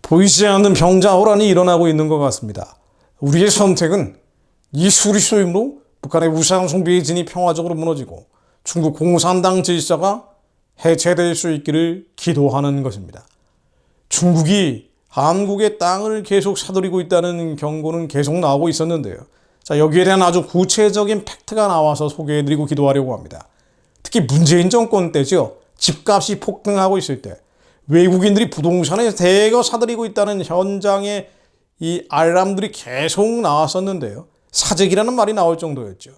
보이지 않는 병자호란이 일어나고 있는 것 같습니다. 우리의 선택은 이 수리소임으로 북한의 우상숭배의 진이 평화적으로 무너지고 중국 공산당 질서가 해체될 수 있기를 기도하는 것입니다. 중국이 한국의 땅을 계속 사들이고 있다는 경고는 계속 나오고 있었는데요. 자, 여기에 대한 아주 구체적인 팩트가 나와서 소개해드리고 기도하려고 합니다. 특히 문재인 정권 때죠. 집값이 폭등하고 있을 때 외국인들이 부동산에 대거 사들이고 있다는 현장에 이 알람들이 계속 나왔었는데요. 사재기라는 말이 나올 정도였죠.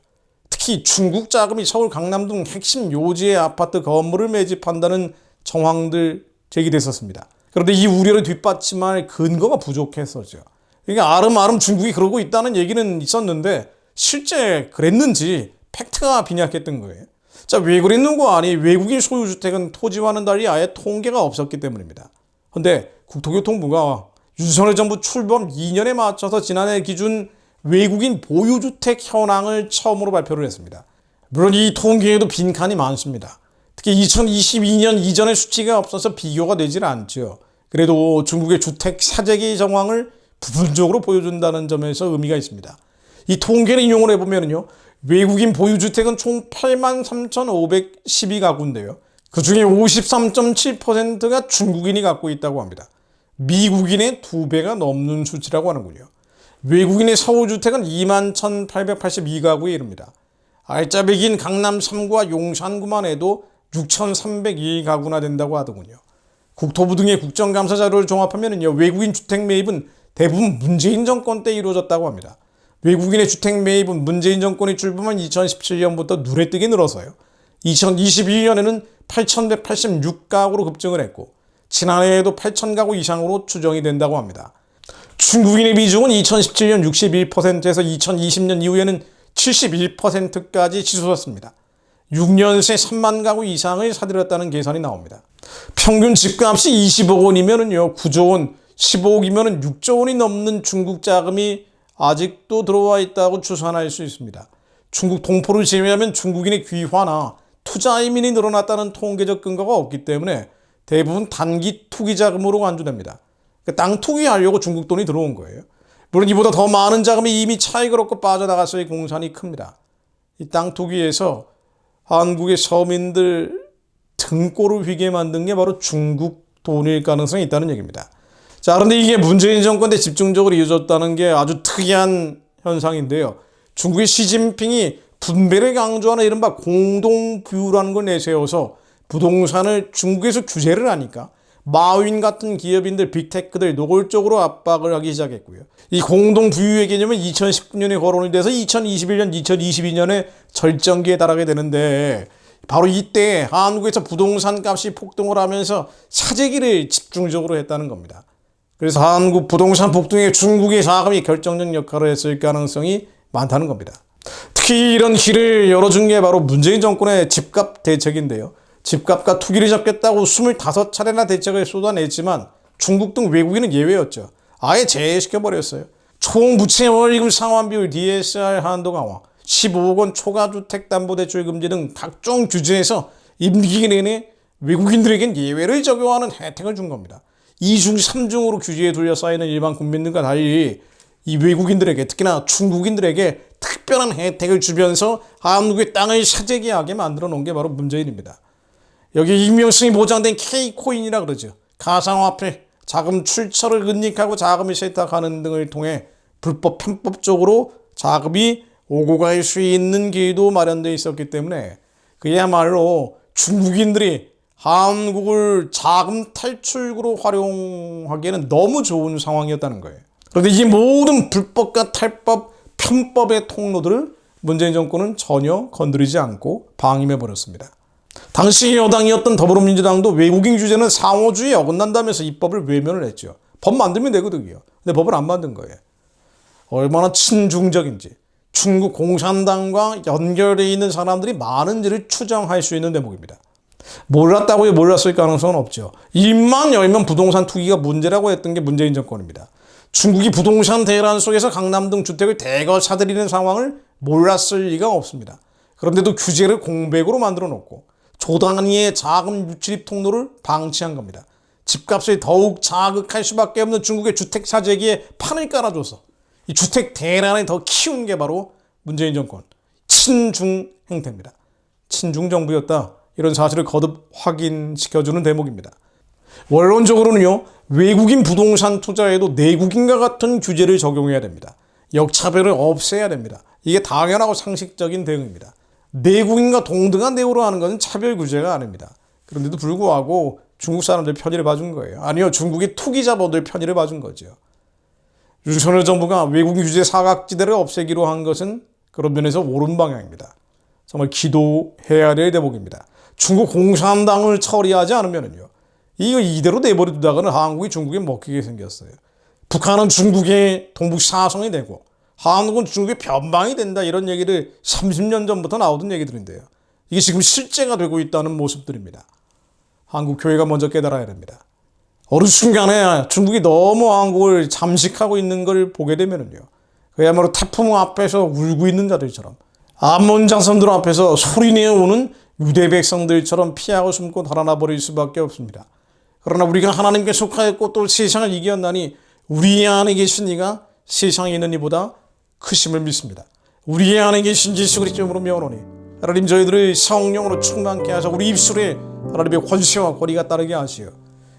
특히 중국 자금이 서울 강남 등 핵심 요지의 아파트 건물을 매집한다는 정황들 제기됐었습니다. 그런데 이 우려를 뒷받침할 근거가 부족했었죠. 그러니까 아름아름 중국이 그러고 있다는 얘기는 있었는데 실제 그랬는지 팩트가 빈약했던 거예요. 자, 왜 그랬는고 하니 외국인 소유주택은 토지와는 달리 아예 통계가 없었기 때문입니다. 그런데 국토교통부가 윤석열 정부 출범 2년에 맞춰서 지난해 기준 외국인 보유주택 현황을 처음으로 발표를 했습니다. 물론 이 통계에도 빈칸이 많습니다. 특히 2022년 이전의 수치가 없어서 비교가 되질 않죠. 그래도 중국의 주택 사재기 정황을 부분적으로 보여준다는 점에서 의미가 있습니다. 이 통계를 인용을 해보면요. 외국인 보유주택은 총 83,512가구인데요. 그 중에 53.7%가 중국인이 갖고 있다고 합니다. 미국인의 2배가 넘는 수치라고 하는군요. 외국인의 소유주택은 21,882가구에 이릅니다. 알짜배기인 강남 3구와 용산구만 해도 6,302가구나 된다고 하더군요. 국토부 등의 국정감사 자료를 종합하면요. 외국인 주택 매입은 대부분 문재인 정권 때 이루어졌다고 합니다. 외국인의 주택 매입은 문재인 정권이 출범한 2017년부터 눈에 띄게 늘어서요. 2022년에는 8,186가구로 급증을 했고 지난해에도 8,000가구 이상으로 추정이 된다고 합니다. 중국인의 비중은 2017년 61%에서 2020년 이후에는 71%까지 치솟았습니다. 6년 새 3만 가구 이상을 사들였다는 계산이 나옵니다. 평균 집값이 20억 원이면은요, 9조 원, 15억이면은 6조 원이 넘는 중국 자금이 아직도 들어와 있다고 추산할 수 있습니다. 중국 동포를 제외하면 중국인의 귀화나 투자 이민이 늘어났다는 통계적 근거가 없기 때문에 대부분 단기 투기 자금으로 간주됩니다. 땅 투기하려고 중국 돈이 들어온 거예요. 물론 이보다 더 많은 자금이 이미 차익을 얻고 빠져나갔어야 공산이 큽니다. 이 땅 투기에서 한국의 서민들 등골을 휘게 만든 게 바로 중국 돈일 가능성이 있다는 얘기입니다. 자, 그런데 이게 문재인 정권 때 집중적으로 이어졌다는 게 아주 특이한 현상인데요. 중국의 시진핑이 분배를 강조하는 이른바 공동부유라는 걸 내세워서 부동산을 중국에서 규제를 하니까 마윈 같은 기업인들, 빅테크들 노골적으로 압박을 하기 시작했고요. 이 공동부유의 개념은 2019년에 거론이 돼서 2021년, 2022년에 절정기에 달하게 되는데 바로 이때 한국에서 부동산 값이 폭등을 하면서 사재기를 집중적으로 했다는 겁니다. 그래서 한국 부동산 폭등에 중국의 자금이 결정적 역할을 했을 가능성이 많다는 겁니다. 특히 이런 길을 열어준 게 바로 문재인 정권의 집값 대책인데요. 집값과 투기를 잡겠다고 25차례나 대책을 쏟아냈지만 중국 등 외국인은 예외였죠. 아예 제외시켜버렸어요. 총 부채 원리금 상환 비율 DSR 한도 강화, 15억 원 초과주택담보대출 금지 등 각종 규제에서 임기 내내 외국인들에겐 예외를 적용하는 혜택을 준 겁니다. 2중, 3중으로 규제에 둘러싸이는 일반 국민들과 달리 이 외국인들에게, 특히나 중국인들에게 특별한 혜택을 주면서 한국의 땅을 사재기하게 만들어 놓은 게 바로 문재인입니다. 여기 익명성이 보장된 K코인이라 그러죠. 가상화폐, 자금 출처를 은닉하고 자금을 세탁하는 등을 통해 불법 편법적으로 자금이 오고 갈 수 있는 길도 마련되어 있었기 때문에 그야말로 중국인들이 한국을 자금 탈출구로 활용하기에는 너무 좋은 상황이었다는 거예요. 그런데 이 모든 불법과 탈법, 편법의 통로들을 문재인 정권은 전혀 건드리지 않고 방임해버렸습니다. 당시 여당이었던 더불어민주당도 외국인 규제는 상호주의에 어긋난다면서 입법을 외면을 했죠. 법 만들면 되거든요. 근데 법을 안 만든 거예요. 얼마나 친중적인지, 중국 공산당과 연결되어 있는 사람들이 많은지를 추정할 수 있는 대목입니다. 몰랐다고요? 몰랐을 가능성은 없죠. 입만 열면 부동산 투기가 문제라고 했던 게 문재인 정권입니다. 중국이 부동산 대란 속에서 강남 등 주택을 대거 사들이는 상황을 몰랐을 리가 없습니다. 그런데도 규제를 공백으로 만들어 놓고 조 단위의 자금 유출입 통로를 방치한 겁니다. 집값을 더욱 자극할 수밖에 없는 중국의 주택 사재기에 판을 깔아줘서 이 주택 대란을 더 키운 게 바로 문재인 정권 친중 행태입니다. 친중 정부였다. 이런 사실을 거듭 확인시켜주는 대목입니다. 원론적으로는요, 외국인 부동산 투자에도 내국인과 같은 규제를 적용해야 됩니다. 역차별을 없애야 됩니다. 이게 당연하고 상식적인 대응입니다. 내국인과 동등한 대우로 하는 것은 차별 규제가 아닙니다. 그런데도 불구하고 중국 사람들 편의를 봐준 거예요. 아니요, 중국의 투기자본들 편의를 봐준 거죠. 윤석열 정부가 외국인 규제 사각지대를 없애기로 한 것은 그런 면에서 옳은 방향입니다. 정말 기도해야 될 대목입니다. 중국 공산당을 처리하지 않으면요, 이거 이대로 내버려두다가는 한국이 중국에 먹히게 생겼어요. 북한은 중국의 동북 사성이 되고 한국은 중국의 변방이 된다, 이런 얘기를 30년 전부터 나오던 얘기들인데요. 이게 지금 실제가 되고 있다는 모습들입니다. 한국 교회가 먼저 깨달아야 됩니다. 어느 순간에 중국이 너무 한국을 잠식하고 있는 걸 보게 되면요, 그야말로 태풍 앞에서 울고 있는 자들처럼, 암몬 장성들 앞에서 소리내어오는 유대 백성들처럼 피하고 숨고 달아나 버릴 수밖에 없습니다. 그러나 우리가 하나님께 속하였고 또 세상을 이겼나니 우리 안에 계신 이가 세상에 있는 이보다 크심을 믿습니다. 우리 안에 계신 예수 그리스도로 명하노니 하나님 저희들을 성령으로 충만케 하사 우리 입술에 하나님의 권세와 권위가 따르게 하시어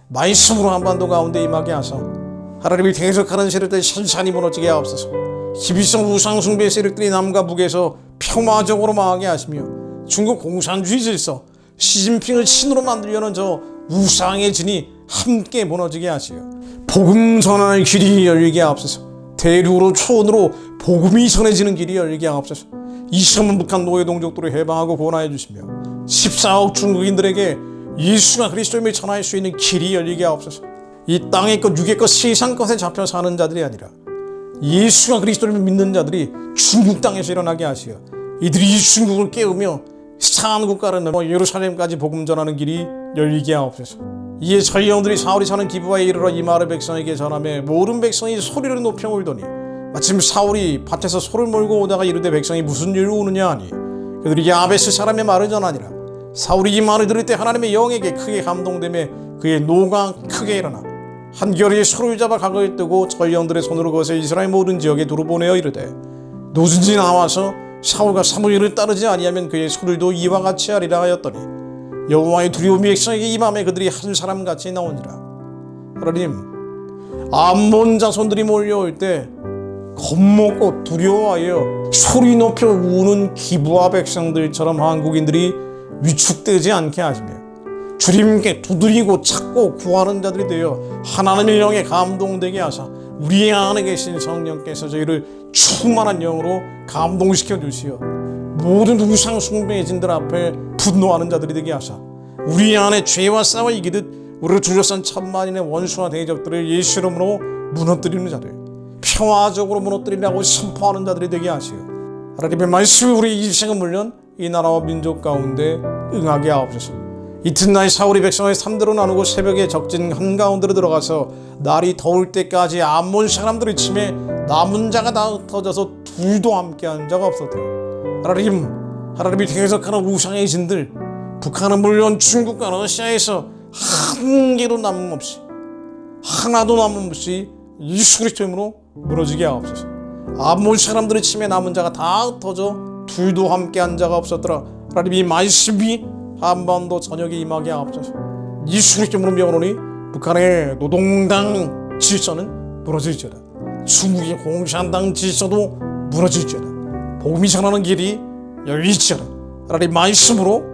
말씀으로 한반도 가운데 임하게 하사 하나님이 대적하는 세력들 산산이 무너지게 하옵소서. 희비성 우상 숭배 세력들이 남과 북에서 평화적으로 망하게 하시며 중국 공산주의 질서 시진핑을 신으로 만들려는 저 우상의 진이 함께 무너지게 하시어 복음 전할 길이 열리게 하옵소서. 대륙으로 초원으로 복음이 전해지는 길이 열리게 하옵소서. 20만 북한 노예동족들을 해방하고 구원하여 주시며 14억 중국인들에게 예수가 그리스도임을 전할 수 있는 길이 열리게 하옵소서. 이 땅의 것 육의 것 세상 것에 잡혀 사는 자들이 아니라 예수가 그리스도를 믿는 자들이 중국 땅에서 일어나게 하시어 이들이 중국을 깨우며 산 국가를 넘어 예루살렘까지 복음 전하는 길이 열리게 하옵소서. 이에 저희 영들이 사울이 사는 기브아에 이르러 이 말을 백성에게 전하며 모든 백성이 소리를 높여 울더니 마침 사울이 밭에서 소를 몰고 오다가 이르되 백성이 무슨 일로 우느냐 하니 그들이 야베스 사람의 말을 전하니라. 사울이 이 말을 들을 때 하나님의 영에게 크게 감동되며 그의 노가 크게 일어나 한겨레에 소를 잡아 각을 뜨고 저희 영들의 손으로 그것을 이스라엘 모든 지역에 두루 보내어 이르되 누구든지 나와서 사울과 사무엘을 따르지 아니하면 그의 소들도 이와 같이 하리라 하였더니 여호와의 두려움이 백성에게 임하매 그들이 한 사람같이 나오니라. 하나님, 암몬 자손들이 몰려올 때 겁먹고 두려워하여 소리 높여 우는 기브아 백성들처럼 한국인들이 위축되지 않게 하시며 주님께 두드리고 찾고 구하는 자들이 되어 하나님의 영에 감동되게 하사 우리 안에 계신 성령께서 저희를 충만한 영으로 감동시켜 주시어 모든 우상 숭배의 진들 앞에 분노하는 자들이 되게 하사 우리 안에 죄와 싸워 이기듯 우리를 둘러싼 천만인의 원수와 대적들을 예수 이름으로 무너뜨리는 자들, 평화적으로 무너뜨리라고 선포하는 자들이 되게 하시어 하나님의 말씀이 우리 일생은 물론 이 나라와 민족 가운데 응하게 하옵소서. 이튿날 사울이 백성을 3대로 나누고 새벽에 적진 한가운데로 들어가서 날이 더울 때까지 암몬 사람들을 치매 남은 자가 다 흩어져서 둘도 함께한 자가 없었더라. 하나님이 대적하는 우상의 진들, 북한은 물론 중국과 러시아에서 한 개도 남음없이 하나도 남음없이 예수 그리스도 이름으로 무너지게 하옵소서. 암몬 사람들을 치매 남은 자가 다 흩어져 둘도 함께한 자가 없었더라. 하나님 이 말씀이 한반도 전역에 임하게 하옵소서. 예수 그리스도 이름으로 명하노니 북한의 노동당 질서는 무너질지어다. 중국의 공산당 질서도 무너질지어다. 복음이 전하는 길이 열릴지어다. 하나님 말씀으로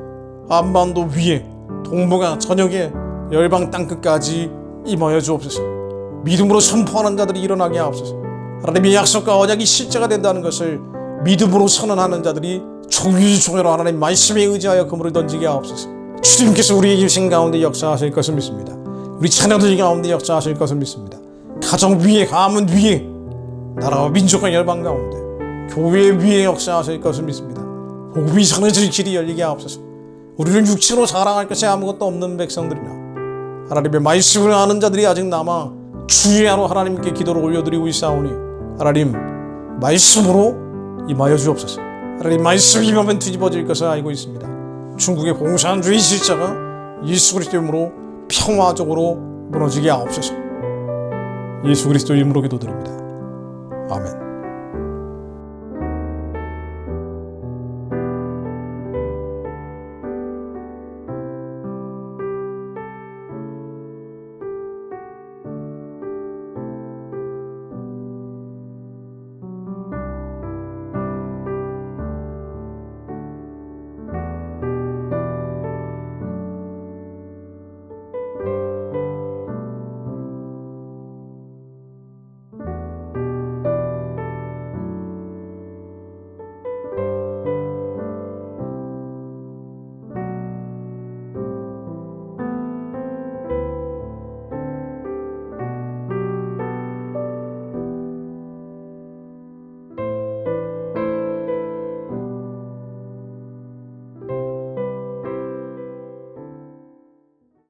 한반도 위에 동북아 전역에 열방 땅끝까지 임하여 주옵소서. 믿음으로 선포하는 자들이 일어나게 하옵소서. 하나님의 약속과 언약이 실제가 된다는 것을 믿음으로 선언하는 자들이 종일종일 하나님 말씀에 의지하여 그물을 던지게 하옵소서. 주님께서 우리의 인생 가운데 역사하실 것을 믿습니다. 우리 자녀들 가운데 역사하실 것을 믿습니다. 가정 위에, 가문 위에, 나라와 민족과 열방 가운데, 교회 위에 역사하실 것을 믿습니다. 복음이 전해질 길이 열리게 하옵소서. 우리는 육체로 자랑할 것이 아무것도 없는 백성들이나 하나님의 말씀을 아는 자들이 아직 남아 주야로 하나님께 기도를 올려드리고 있사오니 하나님 말씀으로 임하여 주옵소서. 하나님 말씀이 임하면 뒤집어질 것을 알고 있습니다. 중국의 공산주의 질서가 예수 그리스도 이름으로 평화적으로 무너지게 하옵소서. 예수 그리스도 이름으로 기도드립니다. 아멘.